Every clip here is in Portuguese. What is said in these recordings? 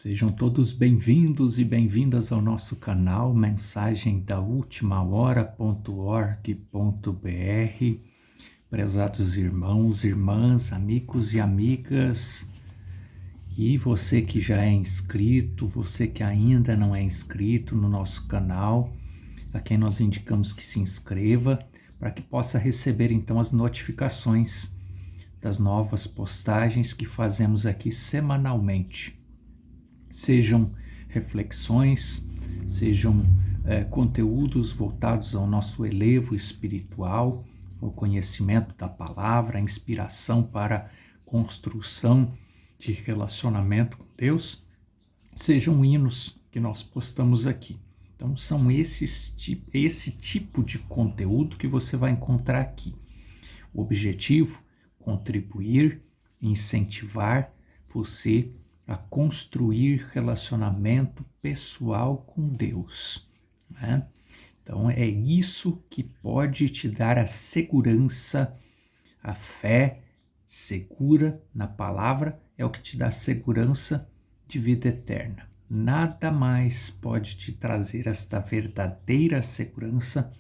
Sejam todos bem-vindos e bem-vindas ao nosso canal Mensagem da Última Hora.org.br. Prezados irmãos, irmãs, amigos e amigas, e você que já é inscrito, você que ainda não é inscrito no nosso canal, a quem nós indicamos que se inscreva, para que possa receber então as notificações das novas postagens que fazemos aqui semanalmente. Sejam reflexões, sejam conteúdos voltados ao nosso elevo espiritual, ao conhecimento da palavra, a inspiração para construção de relacionamento com Deus, sejam hinos que nós postamos aqui. Então são esse tipo de conteúdo que você vai encontrar aqui. O objetivo, contribuir, incentivar você a construir relacionamento pessoal com Deus, né? Então é isso que pode te dar a segurança, a fé segura na palavra é o que te dá segurança de vida eterna. Nada mais pode te trazer esta verdadeira segurança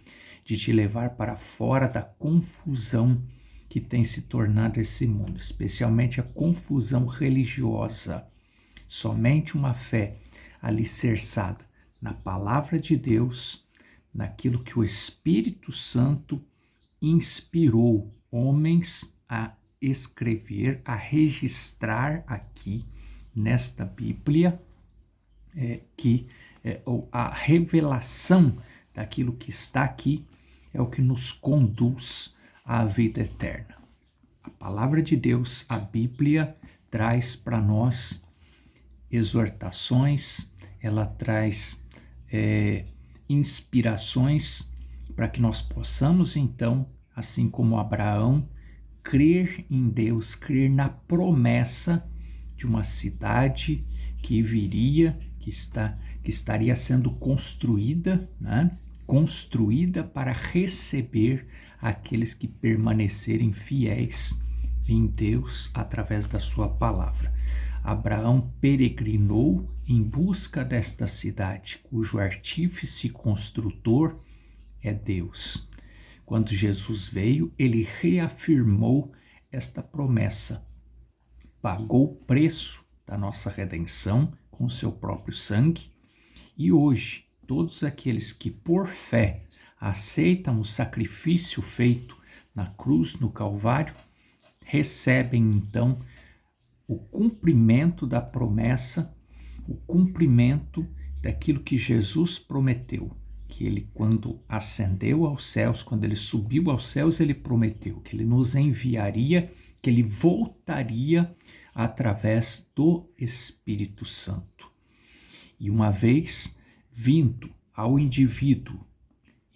de te levar para fora da confusão que tem se tornado esse mundo, especialmente a confusão religiosa. Somente uma fé alicerçada na palavra de Deus, naquilo que o Espírito Santo inspirou homens a escrever, a registrar aqui nesta Bíblia, a revelação daquilo que está aqui é o que nos conduz à vida eterna. A palavra de Deus, a Bíblia, traz para nós exortações, ela traz inspirações para que nós possamos então, assim como Abraão, crer em Deus, crer na promessa de uma cidade que viria, que estaria sendo construída, né? Construída para receber aqueles que permanecerem fiéis em Deus através da sua palavra. Abraão peregrinou em busca desta cidade, cujo artífice construtor é Deus. Quando Jesus veio, ele reafirmou esta promessa. Pagou o preço da nossa redenção com seu próprio sangue, e hoje, todos aqueles que por fé aceitam o sacrifício feito na cruz, no Calvário, recebem então o cumprimento da promessa, o cumprimento daquilo que Jesus prometeu, que ele, quando ascendeu aos céus, quando ele subiu aos céus, ele prometeu que ele nos enviaria, que ele voltaria através do Espírito Santo. E uma vez vindo ao indivíduo,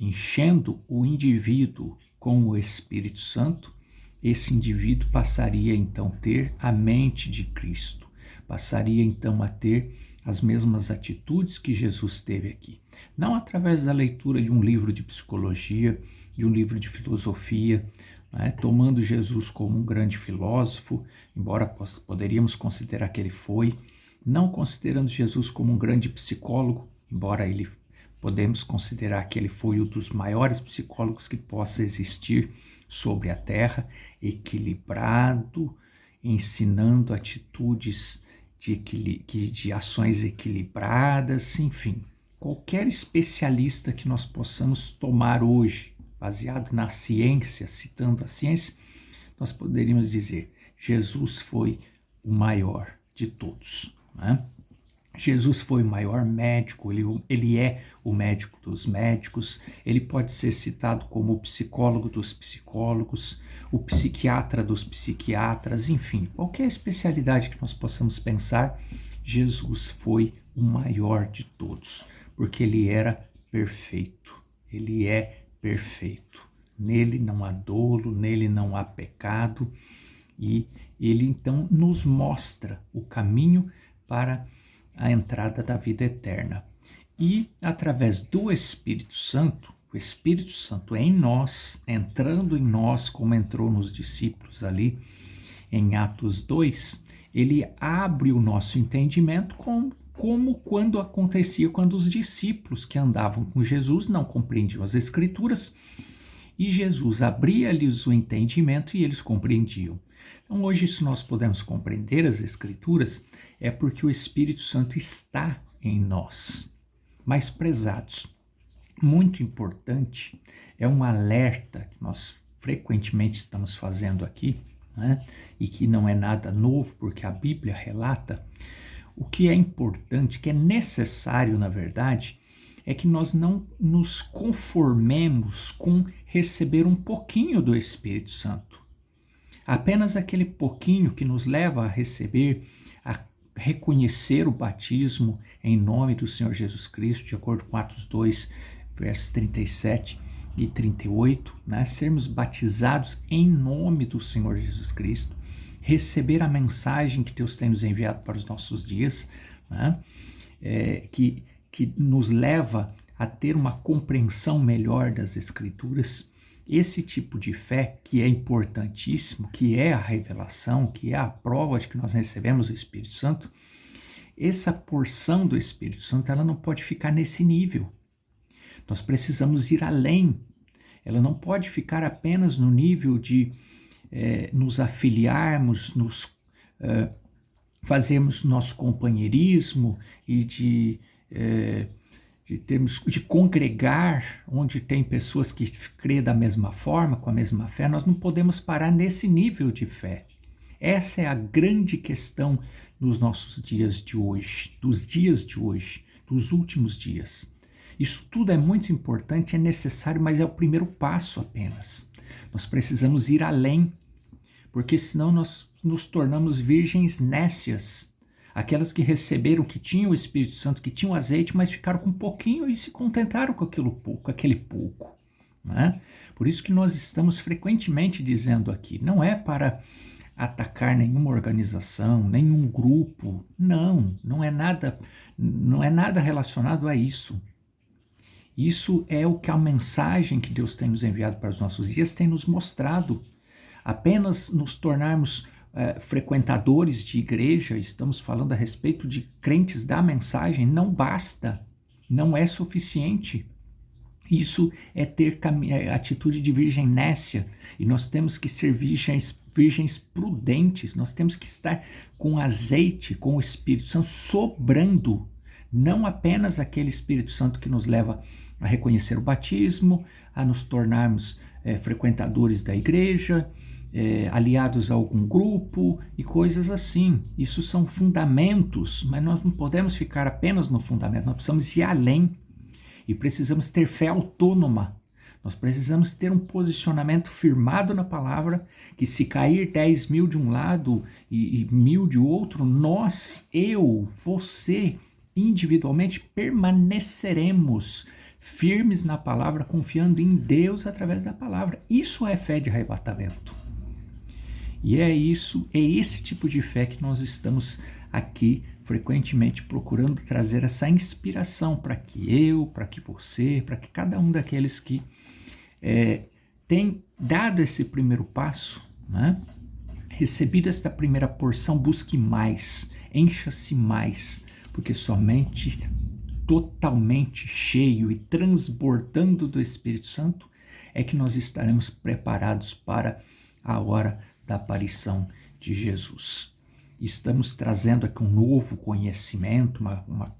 enchendo o indivíduo com o Espírito Santo, esse indivíduo passaria então a ter a mente de Cristo, passaria então a ter as mesmas atitudes que Jesus teve aqui. Não através da leitura de um livro de psicologia, de um livro de filosofia, né, tomando Jesus como um grande filósofo, embora poderíamos considerar que ele foi, não considerando Jesus como um grande psicólogo, embora podemos considerar que ele foi um dos maiores psicólogos que possa existir sobre a terra, equilibrado, ensinando atitudes de ações equilibradas, enfim. Qualquer especialista que nós possamos tomar hoje, baseado na ciência, citando a ciência, nós poderíamos dizer, Jesus foi o maior de todos, né? Jesus foi o maior médico, ele é o médico dos médicos, ele pode ser citado como o psicólogo dos psicólogos, o psiquiatra dos psiquiatras, enfim, qualquer especialidade que nós possamos pensar, Jesus foi o maior de todos, porque ele era perfeito, ele é perfeito, nele não há dolo, nele não há pecado, e ele então nos mostra o caminho para a entrada da vida eterna. E através do Espírito Santo, o Espírito Santo em nós, entrando em nós, como entrou nos discípulos ali em Atos 2, ele abre o nosso entendimento como quando acontecia quando os discípulos que andavam com Jesus não compreendiam as Escrituras e Jesus abria-lhes o entendimento e eles compreendiam. Então hoje, se nós podemos compreender as Escrituras, é porque o Espírito Santo está em nós. Mas, prezados, muito importante, é um alerta que nós frequentemente estamos fazendo aqui, né? E que não é nada novo, porque a Bíblia relata. O que é importante, que é necessário, na verdade, é que nós não nos conformemos com receber um pouquinho do Espírito Santo. Apenas aquele pouquinho que nos leva a receber, a reconhecer o batismo em nome do Senhor Jesus Cristo, de acordo com Atos 2, versos 37 e 38, né? Sermos batizados em nome do Senhor Jesus Cristo, receber a mensagem que Deus tem nos enviado para os nossos dias, né? Que nos leva a ter uma compreensão melhor das Escrituras. Esse tipo de fé, que é importantíssimo, que é a revelação, que é a prova de que nós recebemos o Espírito Santo, essa porção do Espírito Santo, ela não pode ficar nesse nível. Nós precisamos ir além. Ela não pode ficar apenas no nível de nos afiliarmos, fazermos nosso companheirismo e de congregar onde tem pessoas que crêem da mesma forma, com a mesma fé. Nós não podemos parar nesse nível de fé. Essa é a grande questão nos nossos dias de hoje, dos últimos dias. Isso tudo é muito importante, é necessário, mas é o primeiro passo apenas. Nós precisamos ir além, porque senão nós nos tornamos virgens nécias, aquelas que receberam, que tinham o Espírito Santo, que tinham azeite, mas ficaram com um pouquinho e se contentaram com aquele pouco. Né? Por isso que nós estamos frequentemente dizendo aqui, não é para atacar nenhuma organização, nenhum grupo, não é nada relacionado a isso. Isso é o que a mensagem que Deus tem nos enviado para os nossos dias tem nos mostrado. Apenas nos tornarmos frequentadores de igreja, estamos falando a respeito de crentes da mensagem, não basta, não é suficiente. Isso é ter atitude de virgem nécia, e nós temos que ser virgens prudentes, nós temos que estar com azeite, com o Espírito Santo sobrando, não apenas aquele Espírito Santo que nos leva a reconhecer o batismo, a nos tornarmos frequentadores da igreja, aliados a algum grupo e coisas assim. Isso são fundamentos, mas nós não podemos ficar apenas no fundamento, nós precisamos ir além e precisamos ter fé autônoma. Nós precisamos ter um posicionamento firmado na palavra, que se cair 10 mil de um lado e 1000 de outro, nós, você, individualmente permaneceremos firmes na palavra, confiando em Deus através da palavra. Isso é fé de arrebatamento. E é esse tipo de fé que nós estamos aqui frequentemente procurando trazer essa inspiração para que para que você, para que cada um daqueles que tem dado esse primeiro passo, né? Recebido esta primeira porção, busque mais, encha-se mais, porque somente totalmente cheio e transbordando do Espírito Santo é que nós estaremos preparados para a hora da aparição de Jesus. Estamos trazendo aqui um novo conhecimento,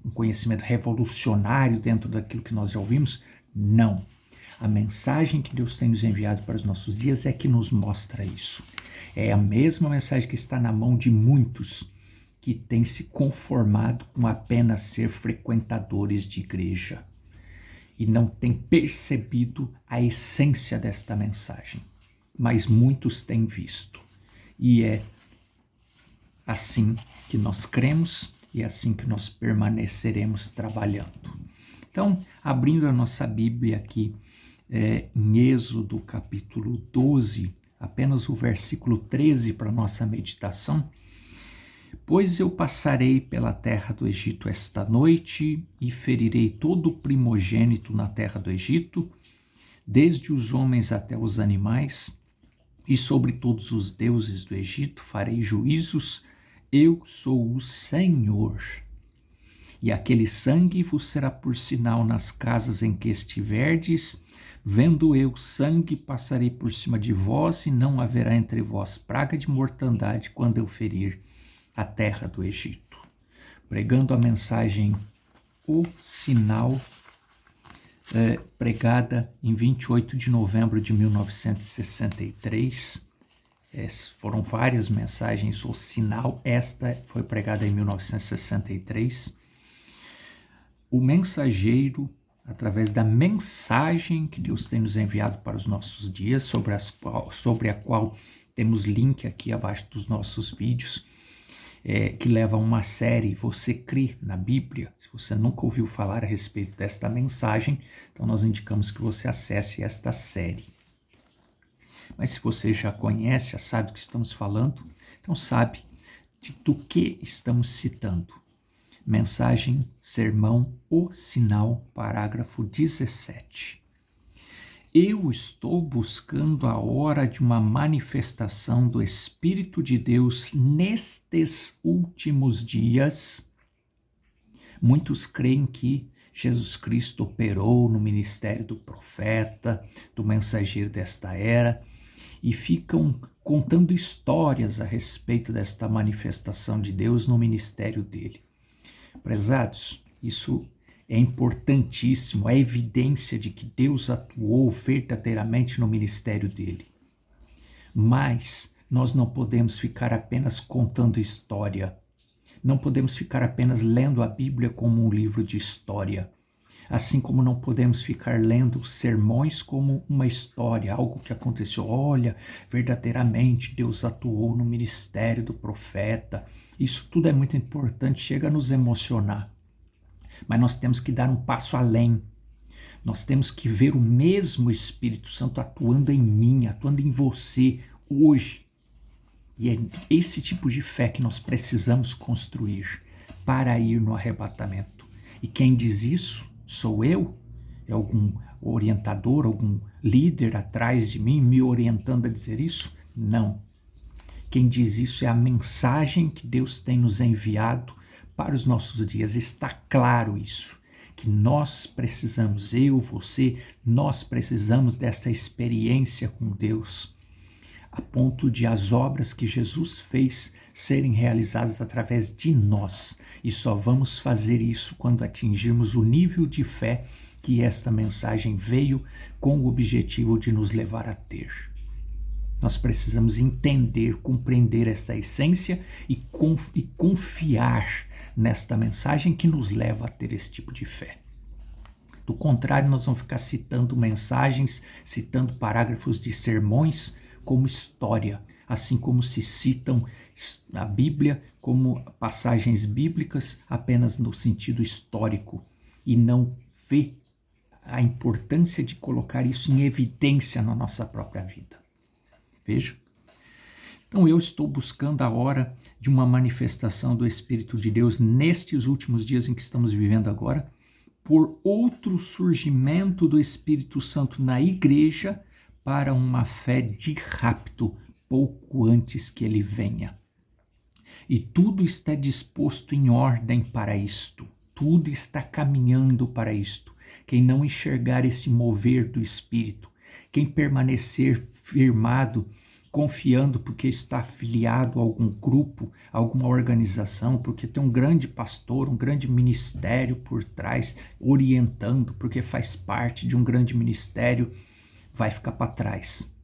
um conhecimento revolucionário dentro daquilo que nós já ouvimos? Não. A mensagem que Deus tem nos enviado para os nossos dias é que nos mostra isso. É a mesma mensagem que está na mão de muitos que têm se conformado com apenas ser frequentadores de igreja e não têm percebido a essência desta mensagem. Mas muitos têm visto. E é assim que nós cremos e é assim que nós permaneceremos trabalhando. Então, abrindo a nossa Bíblia aqui, em Êxodo capítulo 12, apenas o versículo 13 para a nossa meditação. Pois eu passarei pela terra do Egito esta noite e ferirei todo o primogênito na terra do Egito, desde os homens até os animais, e sobre todos os deuses do Egito farei juízos, Eu sou o Senhor. E aquele sangue vos será por sinal nas casas em que estiverdes. Vendo eu sangue, passarei por cima de vós, e não haverá entre vós praga de mortandade quando eu ferir a terra do Egito. Pregando a mensagem O Sinal, pregada em 28 de novembro de 1963. Foram várias mensagens, O Sinal, esta foi pregada em 1963. O mensageiro, através da mensagem que Deus tem nos enviado para os nossos dias, sobre a qual temos link aqui abaixo dos nossos vídeos, que leva a uma série, Você Crê na Bíblia? Se você nunca ouviu falar a respeito desta mensagem, então nós indicamos que você acesse esta série. Mas se você já conhece, já sabe do que estamos falando, então sabe do que estamos citando. Mensagem, sermão, O Sinal, parágrafo 17. Eu estou buscando a hora de uma manifestação do Espírito de Deus nestes últimos dias. Muitos creem que Jesus Cristo operou no ministério do profeta, do mensageiro desta era, e ficam contando histórias a respeito desta manifestação de Deus no ministério dele. Prezados, isso é importantíssimo, é evidência de que Deus atuou verdadeiramente no ministério dele. Mas nós não podemos ficar apenas contando história, não podemos ficar apenas lendo a Bíblia como um livro de história, assim como não podemos ficar lendo sermões como uma história, algo que aconteceu. Olha, verdadeiramente Deus atuou no ministério do profeta. Isso tudo é muito importante, chega a nos emocionar. Mas nós temos que dar um passo além. Nós temos que ver o mesmo Espírito Santo atuando em mim, atuando em você hoje. E é esse tipo de fé que nós precisamos construir para ir no arrebatamento. E quem diz isso? Sou eu? É algum orientador, algum líder atrás de mim me orientando a dizer isso? Não. Quem diz isso é a mensagem que Deus tem nos enviado para os nossos dias. Está claro isso, que nós precisamos, eu, você, nós precisamos dessa experiência com Deus, a ponto de as obras que Jesus fez serem realizadas através de nós. E só vamos fazer isso quando atingirmos o nível de fé que esta mensagem veio com o objetivo de nos levar a ter. Nós precisamos entender, compreender essa essência e confiar nesta mensagem que nos leva a ter esse tipo de fé. Do contrário, nós vamos ficar citando mensagens, citando parágrafos de sermões como história, assim como se citam a Bíblia como passagens bíblicas apenas no sentido histórico e não vê a importância de colocar isso em evidência na nossa própria vida. Veja. Então eu estou buscando a hora de uma manifestação do Espírito de Deus nestes últimos dias em que estamos vivendo agora, por outro surgimento do Espírito Santo na igreja para uma fé de rapto pouco antes que ele venha. E tudo está disposto em ordem para isto. Tudo está caminhando para isto. Quem não enxergar esse mover do Espírito, quem permanecer firmado, confiando porque está afiliado a algum grupo, a alguma organização, porque tem um grande pastor, um grande ministério por trás, orientando, porque faz parte de um grande ministério, vai ficar para trás.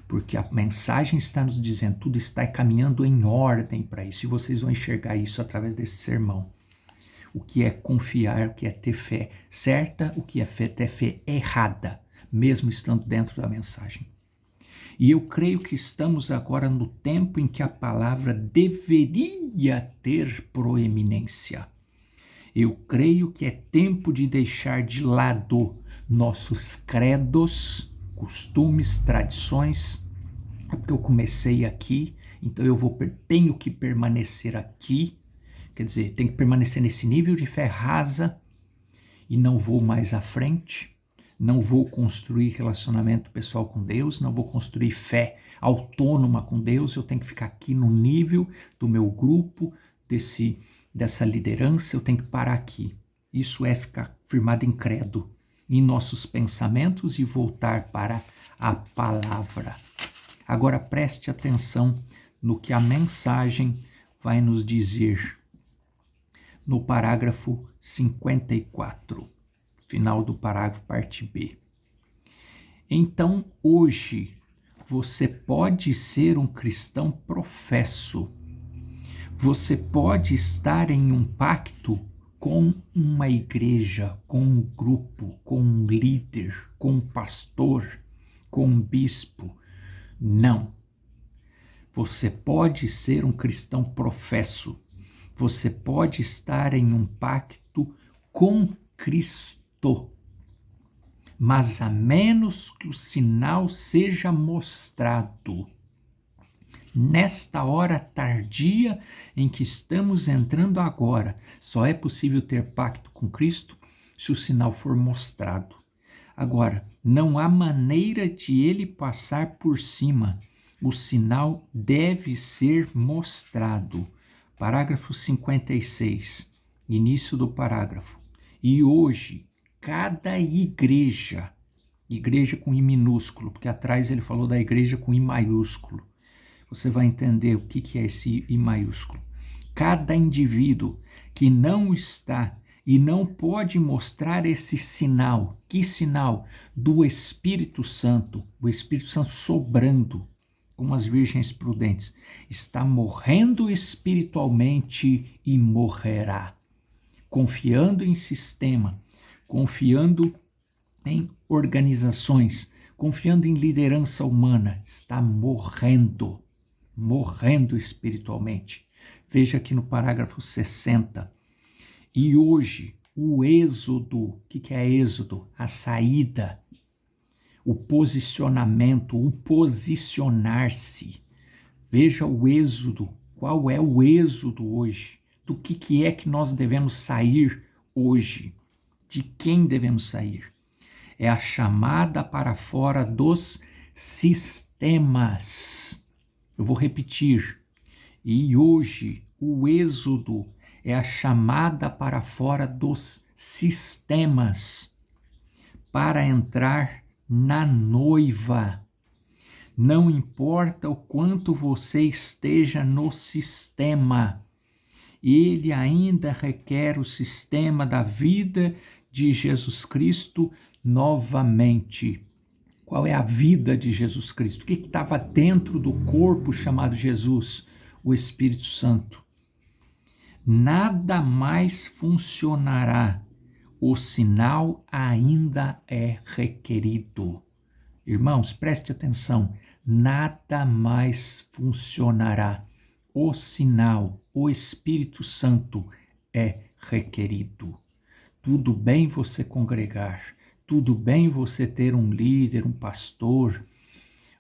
Porque a mensagem está nos dizendo, tudo está caminhando em ordem para isso, e vocês vão enxergar isso através desse sermão. O que é confiar, o que é ter fé certa, o que é ter fé errada, mesmo estando dentro da mensagem. E eu creio que estamos agora no tempo em que a palavra deveria ter proeminência. Eu creio que é tempo de deixar de lado nossos credos, costumes, tradições. É porque eu comecei aqui, então tenho que permanecer aqui. Quer dizer, tenho que permanecer nesse nível de fé rasa e não vou mais à frente. Não vou construir relacionamento pessoal com Deus, não vou construir fé autônoma com Deus, eu tenho que ficar aqui no nível do meu grupo, dessa liderança, eu tenho que parar aqui. Isso é ficar firmado em credo, em nossos pensamentos e voltar para a palavra. Agora preste atenção no que a mensagem vai nos dizer no parágrafo 54, final do parágrafo, parte B. Então, hoje, você pode ser um cristão professo. Você pode estar em um pacto com uma igreja, com um grupo, com um líder, com um pastor, com um bispo. Não. Você pode ser um cristão professo. Você pode estar em um pacto com Cristo. Mas a menos que o sinal seja mostrado nesta hora tardia em que estamos entrando agora, só é possível ter pacto com Cristo se o sinal for mostrado. Agora, não há maneira de ele passar por cima. O sinal deve ser mostrado. Parágrafo 56, início do parágrafo. E hoje, cada igreja com I minúsculo, porque atrás ele falou da igreja com I maiúsculo. Você vai entender o que é esse I maiúsculo. Cada indivíduo que não está e não pode mostrar esse sinal. Que sinal? Do Espírito Santo. O Espírito Santo sobrando, como as virgens prudentes. Está morrendo espiritualmente e morrerá. Confiando em sistema, confiando em organizações, confiando em liderança humana. Está morrendo espiritualmente. Veja aqui no parágrafo 60. E hoje, o êxodo, o que é êxodo? A saída, o posicionamento, o posicionar-se. Veja o êxodo. Qual é o êxodo hoje? Do que é que nós devemos sair hoje? De quem devemos sair? É a chamada para fora dos sistemas. Eu vou repetir. E hoje, o êxodo é a chamada para fora dos sistemas para entrar na noiva. Não importa o quanto você esteja no sistema, ele ainda requer o sistema da vida de Jesus Cristo novamente. Qual é a vida de Jesus Cristo? O que estava dentro do corpo chamado Jesus? O Espírito Santo. Nada mais funcionará. O sinal ainda é requerido. Irmãos, preste atenção. Nada mais funcionará. O sinal, o Espírito Santo é requerido. Tudo bem você congregar, tudo bem você ter um líder, um pastor,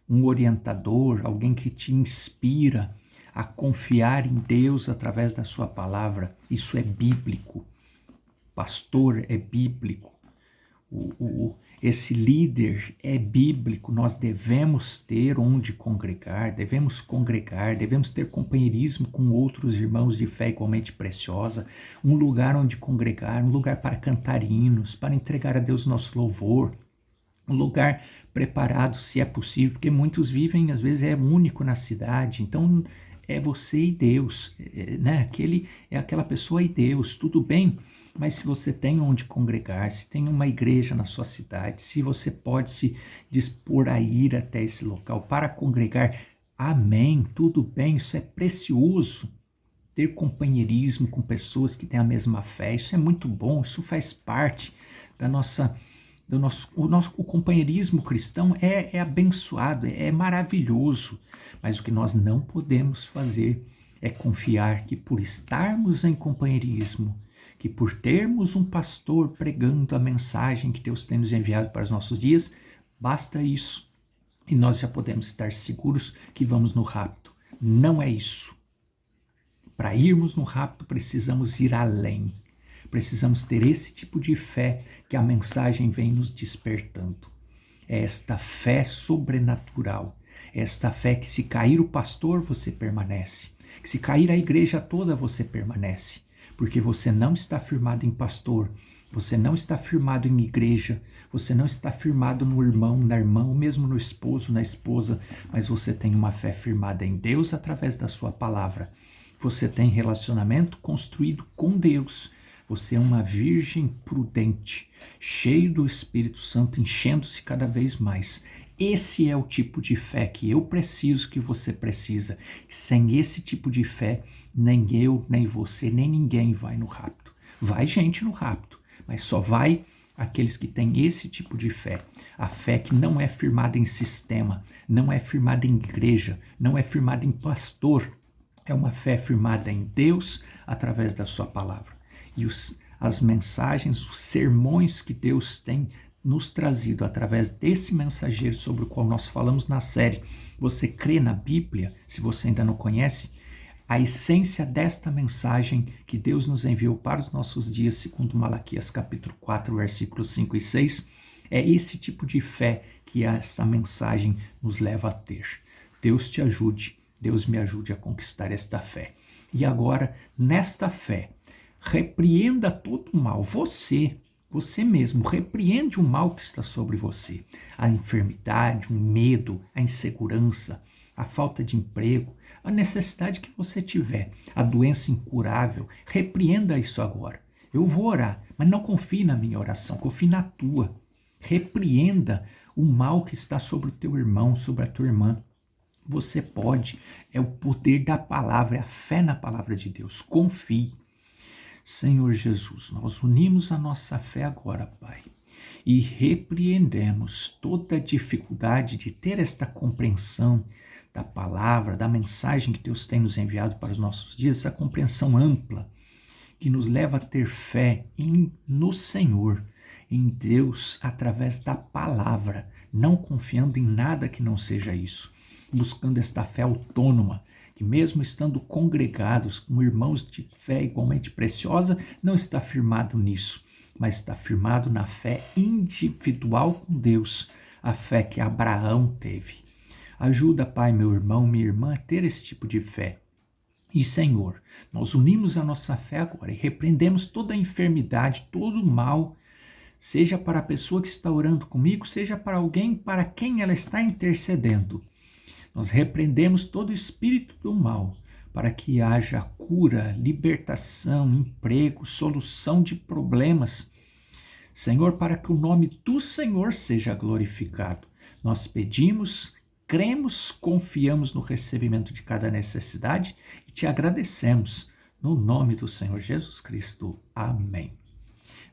um orientador, alguém que te inspira a confiar em Deus através da sua palavra. Isso é bíblico. Pastor é bíblico. Esse líder é bíblico. Nós devemos ter onde congregar, devemos ter companheirismo com outros irmãos de fé igualmente preciosa, um lugar onde congregar, um lugar para cantar hinos, para entregar a Deus nosso louvor, um lugar preparado, se é possível, porque muitos vivem, às vezes é único na cidade, então é você e Deus, né? Aquela pessoa e Deus, tudo bem, mas se você tem onde congregar, se tem uma igreja na sua cidade, se você pode se dispor a ir até esse local para congregar, amém, tudo bem, isso é precioso. Ter companheirismo com pessoas que têm a mesma fé, isso é muito bom, isso faz parte da nossa... O companheirismo cristão é abençoado, é maravilhoso, mas o que nós não podemos fazer é confiar que por estarmos em companheirismo, que por termos um pastor pregando a mensagem que Deus tem nos enviado para os nossos dias, basta isso e nós já podemos estar seguros que vamos no rapto. Não é isso. Para irmos no rapto precisamos ir além. Precisamos ter esse tipo de fé que a mensagem vem nos despertando. É esta fé sobrenatural, Esta fé que se cair o pastor, você permanece. Que se cair a igreja toda, você permanece. Porque você não está firmado em pastor, você não está firmado em igreja, você não está firmado no irmão, na irmã, ou mesmo no esposo, na esposa, mas você tem uma fé firmada em Deus através da sua palavra. Você tem relacionamento construído com Deus. Você é uma virgem prudente, cheio do Espírito Santo, enchendo-se cada vez mais. Esse é o tipo de fé que eu preciso, que você precisa. Sem esse tipo de fé, nem eu, nem você, nem ninguém vai no rapto. Vai gente no rapto, mas só vai aqueles que têm esse tipo de fé. A fé que não é firmada em sistema, não é firmada em igreja, não é firmada em pastor. É uma fé firmada em Deus através da sua palavra. E as mensagens, os sermões que Deus tem nos trazido através desse mensageiro sobre o qual nós falamos na série. Você crê na Bíblia? Se você ainda não conhece, a essência desta mensagem que Deus nos enviou para os nossos dias, segundo Malaquias capítulo 4, versículos 5 e 6, é esse tipo de fé que essa mensagem nos leva a ter. Deus te ajude, Deus me ajude a conquistar esta fé. E agora, nesta fé, repreenda todo o mal. Você mesmo, repreende o mal que está sobre você. A enfermidade, o medo, a insegurança, a falta de emprego, a necessidade que você tiver, a doença incurável. Repreenda isso agora. Eu vou orar, mas não confie na minha oração, confie na tua. Repreenda o mal que está sobre o teu irmão, sobre a tua irmã. Você pode, é o poder da palavra, é a fé na palavra de Deus. Confie. Senhor Jesus, nós unimos a nossa fé agora, Pai, e repreendemos toda a dificuldade de ter esta compreensão da palavra, da mensagem que Deus tem nos enviado para os nossos dias, essa compreensão ampla, que nos leva a ter fé no Senhor, em Deus, através da palavra, não confiando em nada que não seja isso, buscando esta fé autônoma, que mesmo estando congregados com irmãos de fé igualmente preciosa, não está firmado nisso, mas está firmado na fé individual com Deus, a fé que Abraão teve. Ajuda, Pai, meu irmão, minha irmã, a ter esse tipo de fé. E, Senhor, nós unimos a nossa fé agora e repreendemos toda a enfermidade, todo o mal, seja para a pessoa que está orando comigo, seja para alguém para quem ela está intercedendo. Nós repreendemos todo espírito do mal, para que haja cura, libertação, emprego, solução de problemas. Senhor, para que o nome do Senhor seja glorificado. Nós pedimos, cremos, confiamos no recebimento de cada necessidade e te agradecemos. No nome do Senhor Jesus Cristo. Amém.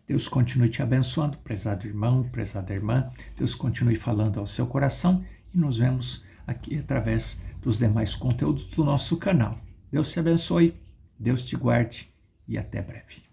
Deus continue te abençoando, prezado irmão, prezada irmã. Deus continue falando ao seu coração e nos vemos aqui através dos demais conteúdos do nosso canal. Deus te abençoe, Deus te guarde e até breve.